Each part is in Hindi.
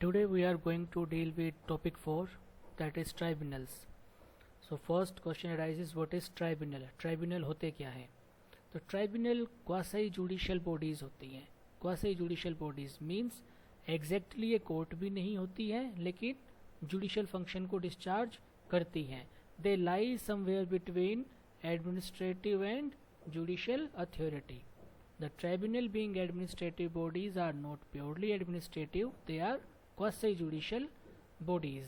Today we are going to deal with topic 4, that is tribunals. So first question arises, what is tribunal? Tribunal होते क्या हैं? तो ट्राइब्यूनल क्वासी जुडिशियल बॉडीज़ होती हैं. Quasi judicial bodies means exactly ये कोर्ट भी नहीं होती हैं लेकिन जुडिशियल फंक्शन को डिस्चार्ज करती हैं. They lie somewhere between administrative and judicial authority. The tribunal being administrative bodies are not purely administrative, they are quasi-judicial bodies.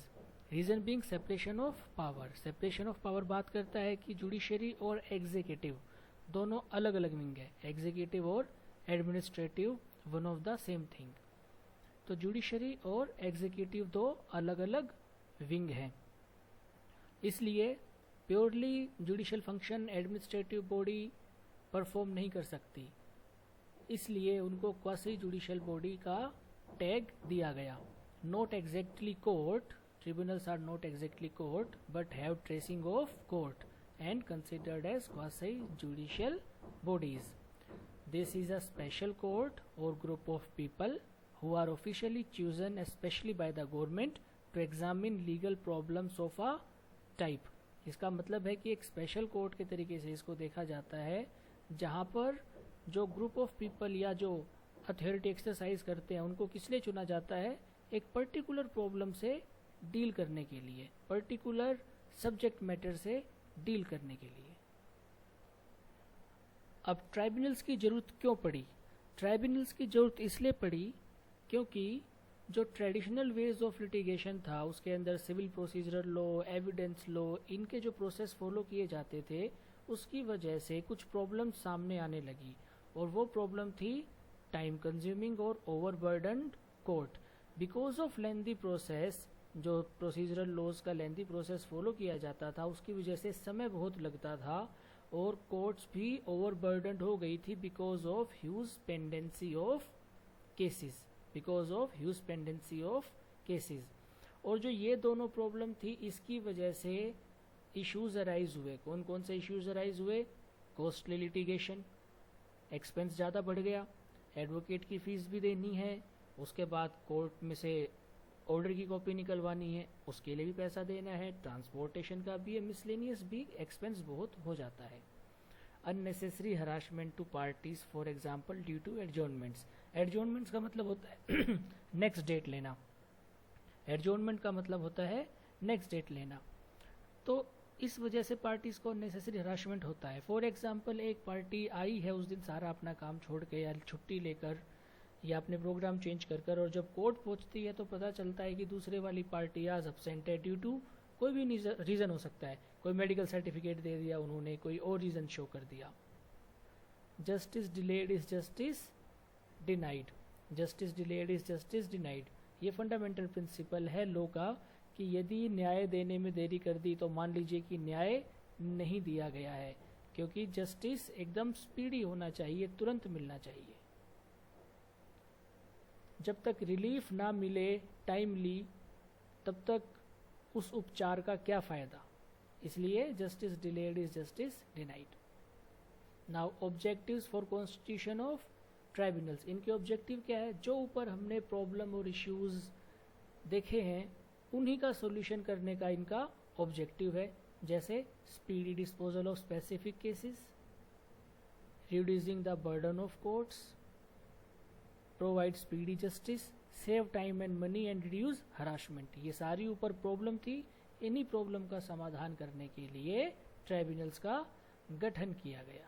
Reason being separation of power. Separation of power बात करता है कि जुडिशरी और एग्जीक्यूटिव दोनों अलग अलग विंग है. एग्जीक्यूटिव और administrative one of the same thing. तो जुडिशरी और एग्जीक्यूटिव दो अलग अलग विंग हैं. इसलिए purely judicial function administrative body perform नहीं कर सकती, इसलिए उनको क्वासी जुडिशियल बॉडी का टैग दिया गया. Not exactly court, tribunals are not exactly court but have tracing of court and considered as quasi judicial bodies. This is a special court और group of people who are officially chosen specially by the government to examine legal problems of a type. इसका मतलब है कि एक स्पेशल कोर्ट के तरीके से इसको देखा जाता है जहाँ पर जो ग्रुप ऑफ पीपल या जो अथॉरिटी एक्सरसाइज करते हैं उनको किस लिए चुना जाता है? एक पर्टिकुलर प्रॉब्लम से डील करने के लिए, पर्टिकुलर सब्जेक्ट मैटर से डील करने के लिए. अब ट्राइब्यूनल्स की जरूरत क्यों पड़ी? ट्राइब्यूनल्स की जरूरत इसलिए पड़ी क्योंकि जो ट्रेडिशनल वेज ऑफ लिटिगेशन था उसके अंदर civil procedural law, evidence law, इनके जो प्रोसेस फॉलो किए जाते थे उसकी वजह से कुछ प्रॉब्लम सामने आने लगी. और वो प्रॉब्लम थी टाइम कंज्यूमिंग और overburdened court. Because of lengthy process, जो प्रोसीजरल लॉज का लेंदी प्रोसेस फॉलो किया जाता था उसकी वजह से समय बहुत लगता था और कोर्ट्स भी ओवरबर्डन्ड हो गई थी because of huge pendency of cases. Because of huge pendency of cases. और जो ये दोनों प्रॉब्लम थी इसकी वजह से इश्यूज अराइज हुए. कौन कौन से इश्यूज अराइज हुए? कॉस्टली लिटिगेशन, एक्सपेंस ज़्यादा बढ़ गया, एडवोकेट की फीस भी देनी है, उसके बाद कोर्ट में से ऑर्डर की कॉपी निकलवानी है, उसके लिए भी पैसा देना है, ट्रांसपोर्टेशन का भी है, मिसलेनियस भी एक्सपेंस बहुत हो जाता है. Unnecessary harassment to parties for example due to adjournments. Adjournments का मतलब होता है नेक्स्ट डेट लेना. एडजॉर्नमेंट का मतलब होता है नेक्स्ट डेट लेना. तो इस वजह से पार्टीज को नेसेसरी हरासमेंट होता है. फॉर एग्जांपल एक पार्टी आई है उस दिन सारा अपना काम छोड़ के या छुट्टी लेकर या अपने प्रोग्राम चेंज कर और जब कोर्ट पहुंचती है तो पता चलता है कि दूसरे वाली पार्टी आज एब्सेंट है ड्यू टू कोई भी रीज़न हो सकता है. कोई मेडिकल सर्टिफिकेट दे दिया उन्होंने, कोई और रीज़न शो कर दिया. Justice delayed is justice denied. Justice delayed is justice denied. ये फंडामेंटल प्रिंसिपल है लॉ का कि यदि न्याय देने में देरी कर दी तो मान लीजिए कि न्याय नहीं दिया गया है, क्योंकि जस्टिस एकदम स्पीडी होना चाहिए, तुरंत मिलना चाहिए. जब तक रिलीफ ना मिले टाइमली तब तक उस उपचार का क्या फ़ायदा. इसलिए justice delayed is justice denied. Now objectives for constitution of tribunals. इनके ऑब्जेक्टिव क्या है? जो ऊपर हमने प्रॉब्लम और इश्यूज देखे हैं उन्हीं का सॉल्यूशन करने का इनका ऑब्जेक्टिव है. जैसे speedy disposal of specific cases, reducing the burden of courts, provide speedy justice, save time and money and reduce harassment. ये सारी ऊपर प्रॉब्लम थी. इन्हीं प्रॉब्लम का समाधान करने के लिए ट्राइब्यूनल्स का गठन किया गया.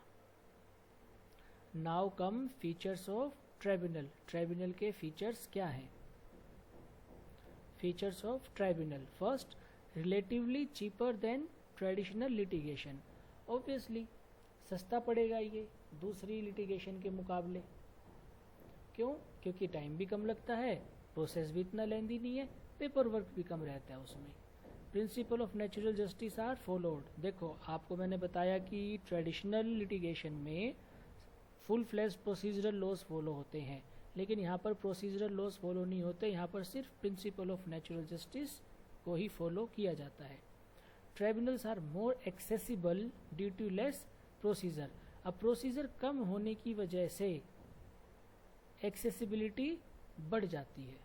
Now come features of tribunal. Tribunal के फीचर्स क्या हैं? Features of tribunal. First, relatively cheaper than traditional litigation. Obviously सस्ता पड़ेगा ये दूसरी लिटिगेशन के मुकाबले. क्यों? क्योंकि टाइम भी कम लगता है, प्रोसेस भी इतना लेंदी नहीं है, पेपर वर्क भी कम रहता है उसमें. Principle of natural justice are followed. देखो आपको मैंने बताया कि ट्रेडिशनल लिटिगेशन में full flash procedural laws follow होते हैं, लेकिन यहाँ पर प्रोसीजरल लॉज फॉलो नहीं होते. यहाँ पर सिर्फ प्रिंसिपल ऑफ नेचुरल जस्टिस को ही फॉलो किया जाता है. Tribunals are more accessible due to less procedure. अब प्रोसीजर कम होने की वजह से एक्सेसिबिलिटी बढ़ जाती है.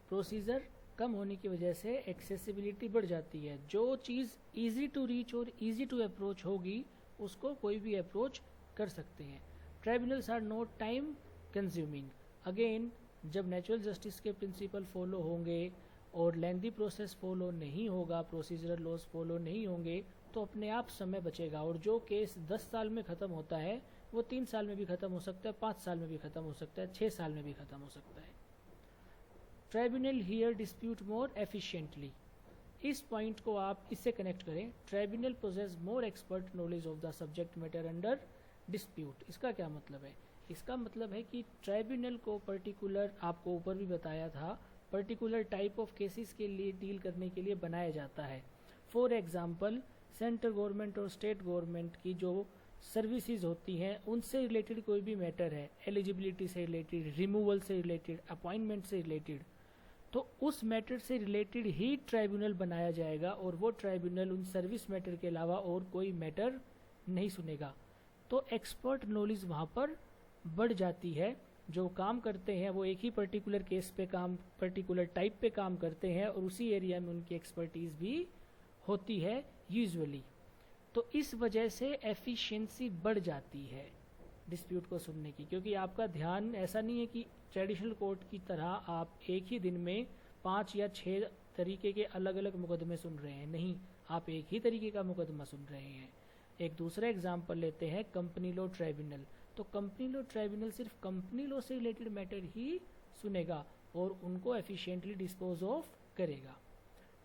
प्रोसीजर कम होने की वजह से एक्सेसिबिलिटी बढ़ जाती है। जो चीज़ इजी टू रीच और इजी टू अप्रोच होगी उसको कोई भी अप्रोच कर सकते हैं। Tribunals are not time consuming. Again, जब नेचुरल जस्टिस के प्रिंसिपल फॉलो होंगे और लेंदी प्रोसेस फॉलो नहीं होगा, प्रोसीजरल लॉज फॉलो नहीं होंगे, तो अपने आप समय बचेगा। और जो केस 10 साल में ख़त्म होता है वो 3 साल में भी ख़त्म हो सकता है, 5 साल में भी ख़त्म हो सकता है, 6 साल में भी ख़त्म हो सकता है। Tribunal hear dispute more efficiently. इस पॉइंट को आप इससे कनेक्ट करें, tribunal possess more expert knowledge of the subject matter under dispute. इसका क्या मतलब है? इसका मतलब है कि ट्राइब्यूनल को पर्टिकुलर, आपको ऊपर भी बताया था, पर्टिकुलर टाइप ऑफ केसेस के लिए डील करने के लिए बनाया जाता है। फॉर एग्जांपल, सेंट्रल गवर्नमेंट और स्टेट गवर्नमेंट की जो सर्विसेज होती हैं उनसे रिलेटेड कोई भी मैटर है, एलिजिबिलिटी से रिलेटेड, रिमूवल से रिलेटेड, अपॉइंटमेंट से रिलेटेड, तो उस मैटर से रिलेटेड ही ट्राइब्यूनल बनाया जाएगा और वो ट्राइब्यूनल उन सर्विस मैटर के अलावा और कोई मैटर नहीं सुनेगा। तो एक्सपर्ट नॉलेज वहाँ पर बढ़ जाती है। जो काम करते हैं वो एक ही पर्टिकुलर केस पे काम, पर्टिकुलर टाइप पे काम करते हैं और उसी एरिया में उनकी एक्सपर्टीज भी होती है यूजुअली। तो इस वजह से एफिशिएंसी बढ़ जाती है डिस्प्यूट को सुनने की, क्योंकि आपका ध्यान ऐसा नहीं है कि ट्रेडिशनल कोर्ट की तरह आप एक ही दिन में 5 या 6 तरीके के अलग अलग मुकदमे सुन रहे हैं। नहीं, आप एक ही तरीके का मुकदमा सुन रहे हैं। एक दूसरा एग्जाम्पल लेते हैं, कंपनी लॉ ट्राइब्यूनल। तो कंपनी लॉ ट्राइब्यूनल सिर्फ कंपनी लॉ से रिलेटेड मैटर ही सुनेगा और उनको एफिशिएंटली डिस्पोज ऑफ करेगा।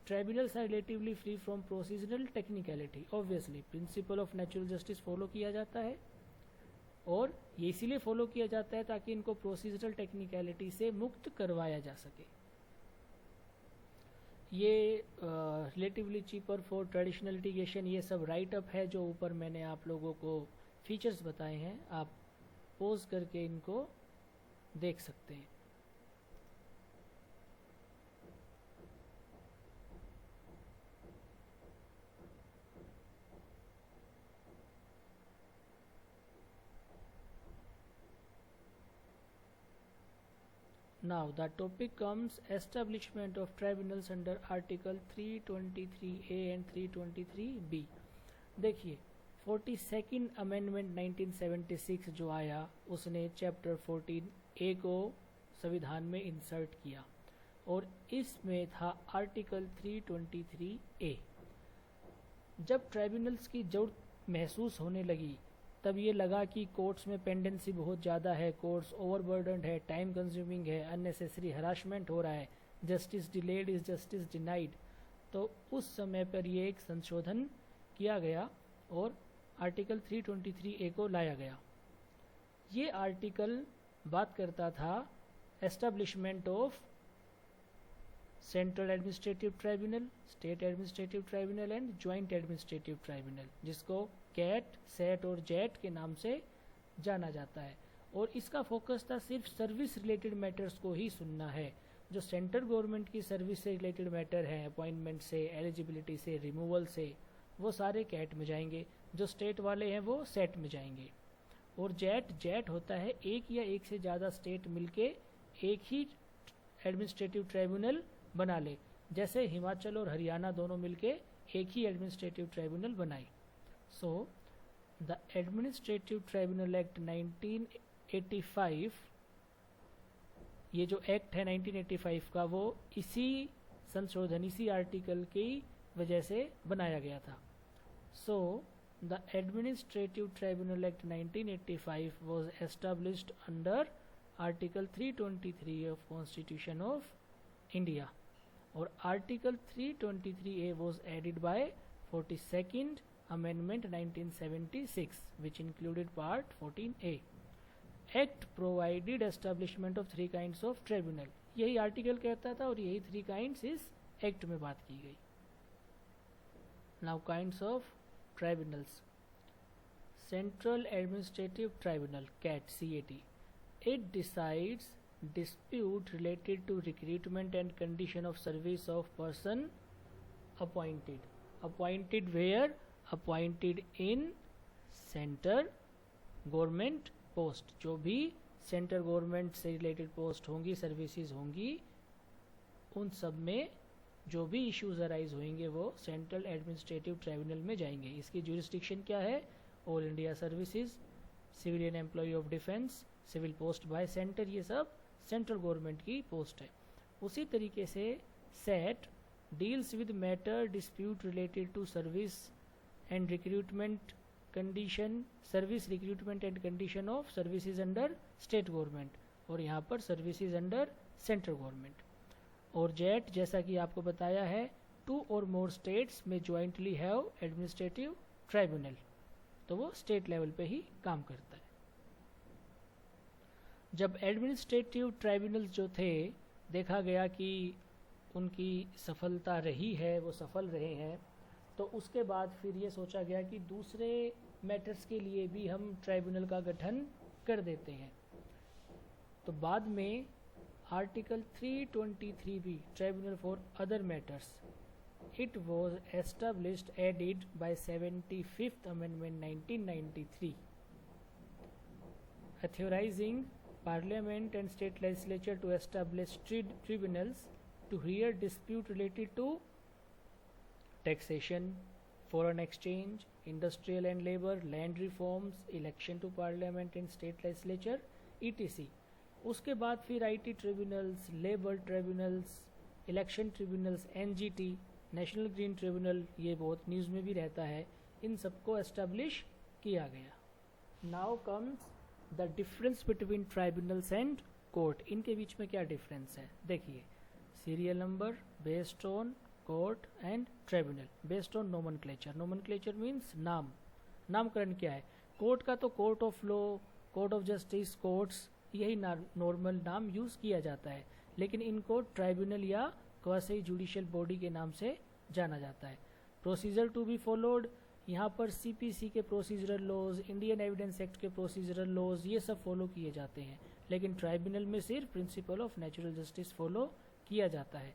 Tribunals are relatively free from procedural technicality. Obviously principle of natural justice follow किया जाता है और ये इसीलिए फॉलो किया जाता है ताकि इनको प्रोसीजरल टेक्निकलिटी से मुक्त करवाया जा सके। ये relatively cheaper for traditional litigation, ये सब राइट अप है जो ऊपर मैंने आप लोगों को फीचर्स बताए हैं, आप पोज करके इनको देख सकते हैं। Now the topic comes establishment of tribunals under Article 323A and 323B। देखिए, 42nd अमेंडमेंट 1976 जो आया उसने चैप्टर 14A को संविधान में इंसर्ट किया और इसमें था आर्टिकल 323A। जब ट्राइब्यूनल्स की जरूरत महसूस होने लगी तब ये लगा कि कोर्ट्स में पेंडेंसी बहुत ज़्यादा है, कोर्ट्स ओवरबर्डन्ड है, टाइम कंज्यूमिंग है, अननेसेसरी हरासमेंट हो रहा है, justice delayed is justice denied. तो उस समय पर ये एक संशोधन किया गया और आर्टिकल 323A को लाया गया। ये आर्टिकल बात करता था establishment of central administrative tribunal, state administrative tribunal and joint administrative tribunal, जिसको कैट, सेट और जेट के नाम से जाना जाता है। और इसका फोकस था सिर्फ सर्विस रिलेटेड मैटर्स को ही सुनना है। जो सेंट्रल गवर्नमेंट की सर्विस से रिलेटेड मैटर हैं, अपॉइंटमेंट से, एलिजिबिलिटी से, रिमूवल से, वो सारे कैट में जाएंगे। जो स्टेट वाले हैं वो सेट में जाएंगे। और जेट होता है एक या एक से ज़्यादा स्टेट मिलके एक ही एडमिनिस्ट्रेटिव ट्राइब्यूनल बना ले, जैसे हिमाचल और हरियाणा दोनों मिलके एक ही एडमिनिस्ट्रेटिव ट्राइब्यूनल बनाए। So the administrative tribunal act 1985, ये जो एक्ट है 1985 का, वो इसी संशोधन, इसी आर्टिकल की वजह से बनाया गया था। So the administrative tribunal act 1985 was established under article 323 of constitution of India और article 323A was added by 42nd Amendment 1976 which included part 14A. Act provided establishment of 3 kinds of tribunal। यही आर्टिकल कहता था और यही 3 kinds इस एक्ट में बात की गई। Now kinds of tribunals। Central Administrative Tribunal CAT, it decides dispute related to recruitment and condition of service of person appointed। Appointed where? Appointed in center government post। जो भी सेंट्रल गवर्नमेंट से रिलेटेड पोस्ट होंगी, सर्विसेज होंगी, उन सब में जो भी इश्यूज अराइज होंगे वो सेंट्रल एडमिनिस्ट्रेटिव ट्राइब्यूनल में जाएंगे। इसकी ज्यूरिसडिक्शन क्या है? All India services, civilian employ of defence, civil post by centre, ये सब सेंट्रल गवर्नमेंट की पोस्ट है। उसी तरीके से set deals with matter dispute related to service and recruitment condition, service recruitment and condition of services under state government, और यहाँ पर सर्विसेज अंडर सेंट्रल गवर्नमेंट। और जेट जैसा कि आपको बताया है, 2 और मोर स्टेट्स में ज्वाइंटली हैव एडमिनिस्ट्रेटिव ट्राइब्यूनल, तो वो स्टेट लेवल पे ही काम करता है। जब एडमिनिस्ट्रेटिव ट्राइब्यूनल्स जो थे, देखा गया कि उनकी सफलता रही है, वो सफल रहे हैं, तो उसके बाद फिर ये सोचा गया कि दूसरे मैटर्स के लिए भी हम ट्राइब्यूनल का गठन कर देते हैं। तो बाद में article 323B tribunal for other matters, it was established added by 75th Amendment 1993, authorizing Parliament and state legislature to establish tribunals to hear dispute related to taxation, foreign exchange, industrial and labor, land reforms, election to Parliament and state legislature, etc. उसके बाद फिर IT tribunals, labour tribunals, election tribunals, NGT, national green tribunal, ये बहुत न्यूज़ में भी रहता है, इन सबको एस्टेब्लिश किया गया। Now comes the difference between tribunals and court. इनके बीच में क्या डिफरेंस है? देखिए, serial number, based on court and tribunal, based on nomenclature. Nomenclature means नाम, नामकरण क्या है? कोर्ट का तो court of law, court of justice, courts, यही नॉर्मल नाम यूज़ किया जाता है, लेकिन इनको ट्राइब्यूनल या क्वासी जुडिशियल बॉडी के नाम से जाना जाता है। प्रोसीजर टू बी फॉलोड, यहाँ पर CPC के procedural laws, Indian evidence act के प्रोसीजरल लॉज, ये सब फॉलो किए जाते हैं, लेकिन ट्राइब्यूनल में सिर्फ principal of natural justice follow किया जाता है।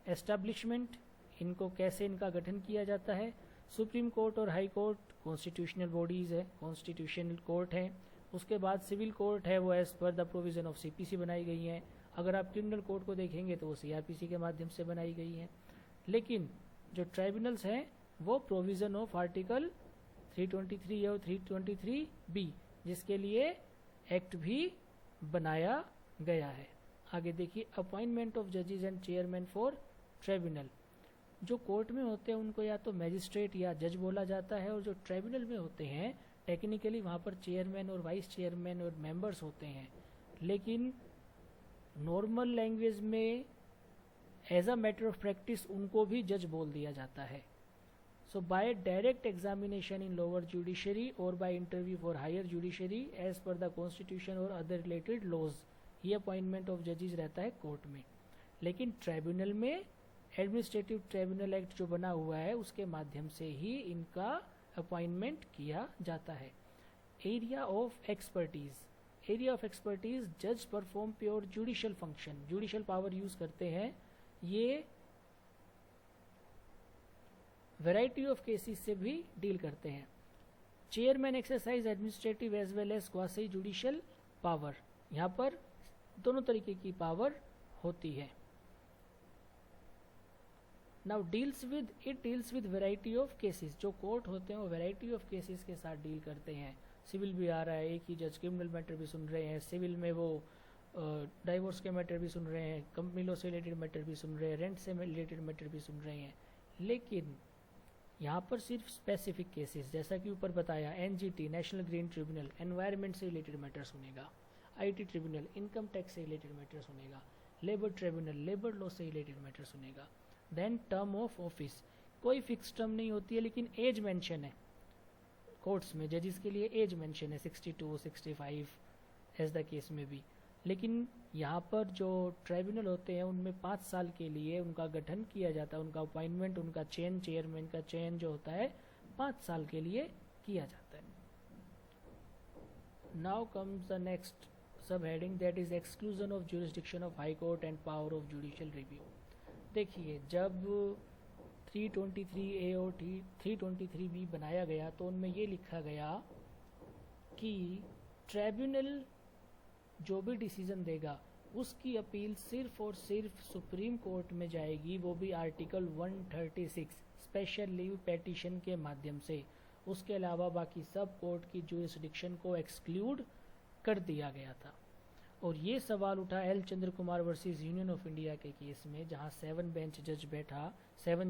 एस्टैब्लिशमेंट, इनको कैसे इनका गठन किया जाता है? सुप्रीम कोर्ट और हाई कोर्ट कॉन्स्टिट्यूशनल बॉडीज़ है, कॉन्स्टिट्यूशनल कोर्ट है। उसके बाद सिविल कोर्ट है, वो as per the provision of CPC बनाई गई हैं। अगर आप क्रिमिनल कोर्ट को देखेंगे तो वो CRPC के माध्यम से बनाई गई हैं। लेकिन जो ट्राइब्यूनल्स हैं वो प्रोविज़न ऑफ आर्टिकल 323 और 323B, जिसके लिए एक्ट भी बनाया गया है। आगे देखिए, अपॉइंटमेंट ऑफ जजेस एंड चेयरमैन फॉर ट्राइब्यूनल। जो कोर्ट में होते हैं उनको या तो मैजिस्ट्रेट या जज बोला जाता है, और जो ट्राइब्यूनल में होते हैं टेक्निकली वहाँ पर चेयरमैन और वाइस चेयरमैन और मेंबर्स होते हैं, लेकिन नॉर्मल लैंग्वेज में as a matter of practice उनको भी जज बोल दिया जाता है। So by direct examination in lower judiciary और by interview for higher judiciary as per the constitution और अदर रिलेटेड लॉज, ये अपॉइंटमेंट ऑफ जजेस रहता है कोर्ट में। लेकिन ट्राइब्यूनल में एडमिनिस्ट्रेटिव ट्राइब्यूनल एक्ट जो बना हुआ है उसके माध्यम से ही इनका अपॉइंटमेंट किया जाता है। Area of expertise, area of expertise, जज perform pure judicial function, judicial power use करते हैं। ये वैरायटी ऑफ केसेस से भी डील करते हैं। Chairman exercise administrative as well as quasi judicial power, यहाँ पर दोनों तरीके की पावर होती है। Now deals with variety of cases, जो कोर्ट होते हैं वो वैरायटी ऑफ केसेस के साथ डील करते हैं। सिविल भी आ रहा है, एक ही जज क्रिमिनल मैटर भी सुन रहे हैं, सिविल में वो डाइवोर्स के मैटर भी सुन रहे हैं, कंपनी लॉ से रिलेटेड मैटर भी सुन रहे हैं, रेंट से रिलेटेड मैटर भी सुन रहे हैं। लेकिन यहाँ पर सिर्फ स्पेसिफिक केसेस, जैसा कि ऊपर बताया, NGT national green tribunal environment से रिलेटेड मैटर सुनेगा, IT ट्रिब्यूनल इनकम टैक्स से रिलेटेड मैटर सुनेगा, लेबर ट्रिब्यूनल लेबर लॉ से रिलेटेड मैटर सुनेगा। देन टर्म ऑफ ऑफिस, कोई फिक्स टर्म नहीं होती है, लेकिन एज मेंशन है कोर्ट्स में, जजेस के लिए एज मेंशन है 62, 65 एज द केस में भी। लेकिन यहाँ पर जो ट्राइब्यूनल होते हैं उनमें 5 साल के लिए उनका गठन किया जाता है, उनका अपॉइंटमेंट, उनका चयन, चेयरमैन का चयन जो होता है 5 साल के लिए किया जाता है। नाउ कम्स द नेक्स्ट सब heading, that is exclusion of jurisdiction of high court and power of judicial review. देखिए, जब 323A और 323B बनाया गया तो उनमें ये लिखा गया कि ट्राइब्यूनल जो भी डिसीजन देगा उसकी अपील सिर्फ और सिर्फ सुप्रीम कोर्ट में जाएगी, वो भी आर्टिकल 136 स्पेशल लीव पेटिशन के माध्यम से। उसके अलावा बाकी सब कोर्ट की जुरिस्डिक्शन को एक्सक्लूड कर दिया गया था। और ये सवाल उठा L Chandra Kumar versus union of India के केस में, जहाँ 7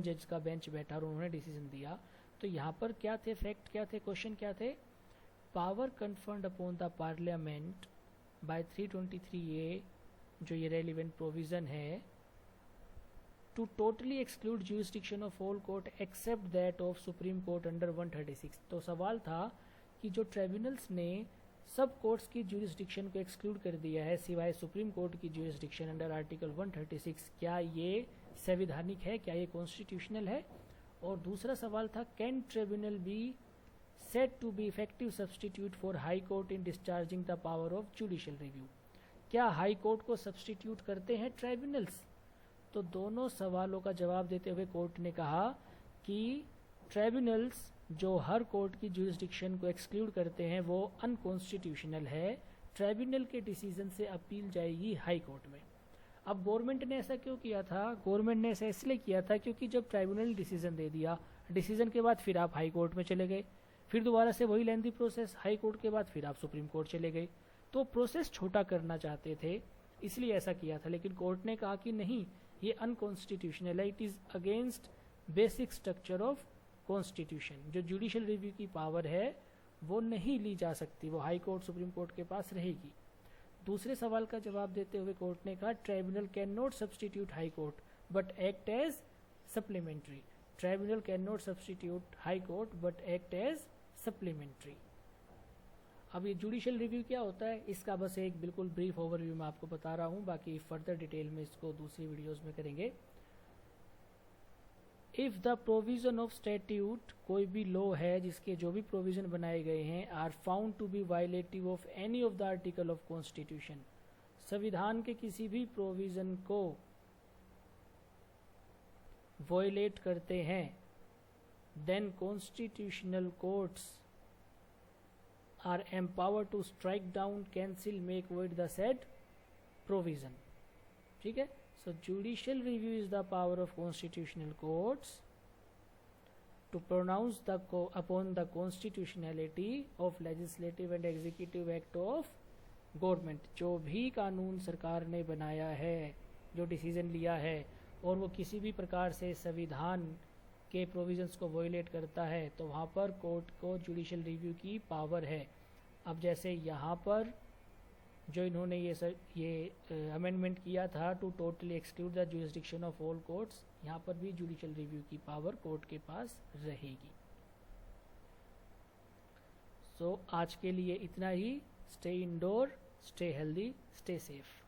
जज का बेंच बैठा और उन्होंने डिसीजन दिया। तो यहाँ पर क्या थे फैक्ट, क्या थे, क्वेश्चन क्या थे? Power conferred upon the parliament by 323A, जो ये रेलिवेंट प्रोविज़न है, to totally exclude jurisdiction of all court except that of supreme court under 136। तो सवाल था कि जो ट्राइब्यूनल्स ने सब कोर्ट्स की जुरिस्डिक्शन को एक्सक्लूड कर दिया है सिवाय सुप्रीम कोर्ट की जुरिस्डिक्शन अंडर आर्टिकल 136, क्या ये संवैधानिक है, क्या ये कॉन्स्टिट्यूशनल है? और दूसरा सवाल था, can tribunal be said to be effective substitute for high court in discharging the power of judicial review? क्या हाई कोर्ट को सब्सटीट्यूट करते हैं ट्राइब्यूनल्स? तो दोनों सवालों का जवाब देते हुए कोर्ट ने कहा कि ट्राइब्यूनल्स जो हर कोर्ट की जुरिस्डिक्शन को एक्सक्लूड करते हैं वो अनकॉन्स्टिट्यूशनल है। ट्राइब्यूनल के डिसीजन से अपील जाएगी हाई कोर्ट में। अब गवर्नमेंट ने ऐसा क्यों किया था? गवर्नमेंट ने ऐसा इसलिए किया था क्योंकि जब ट्राइब्यूनल ने डिसीजन दे दिया, डिसीजन के बाद फिर आप हाई कोर्ट में चले गए, फिर दोबारा से वही लेंथी प्रोसेस, हाई कोर्ट के बाद फिर आप सुप्रीम कोर्ट चले गए। तो प्रोसेस छोटा करना चाहते थे, इसलिए ऐसा किया था। लेकिन कोर्ट ने कहा कि नहीं, ये अनकॉन्स्टिट्यूशनल है, it is against basic structure of constitution. जो जुडिशियल रिव्यू की पावर है वो नहीं ली जा सकती, वो हाई कोर्ट सुप्रीम कोर्ट के पास रहेगी। दूसरे सवाल का जवाब देते हुए कोर्ट ने कहा, tribunal can not substitute high court but act as supplementary. Tribunal can not substitute high court but act as supplementary. अब ये जुडिशियल रिव्यू क्या होता है, इसका बस एक बिल्कुल ब्रीफ ओवरव्यू मैं आपको बता रहा हूँ, बाकी फर्दर डिटेल में इसको दूसरी वीडियोस में करेंगे। If the provision of statute, कोई भी लॉ है जिसके जो भी प्रोविज़न बनाए गए हैं, are found to be violative of any of the article of constitution, संविधान के किसी भी प्रोविज़न को वायलेट करते हैं, then constitutional courts are empowered to strike down, cancel, make void the said provision. ठीक है। So judicial review is the power of constitutional courts to pronounce upon the constitutionality of legislative and executive act of government। जो भी कानून सरकार ने बनाया है, जो डिसीजन लिया है, और वो किसी भी प्रकार से संविधान के प्रोविजंस को वायलेट करता है, तो वहाँ पर कोर्ट को जुडिशियल रिव्यू की पावर है। अब जैसे यहाँ पर जो इन्होंने ये अमेंडमेंट किया था to totally exclude the jurisdiction of all courts, यहाँ पर भी जुडिशियल रिव्यू की पावर कोर्ट के पास रहेगी। सो आज के लिए इतना ही। Stay indoor, stay healthy, stay safe.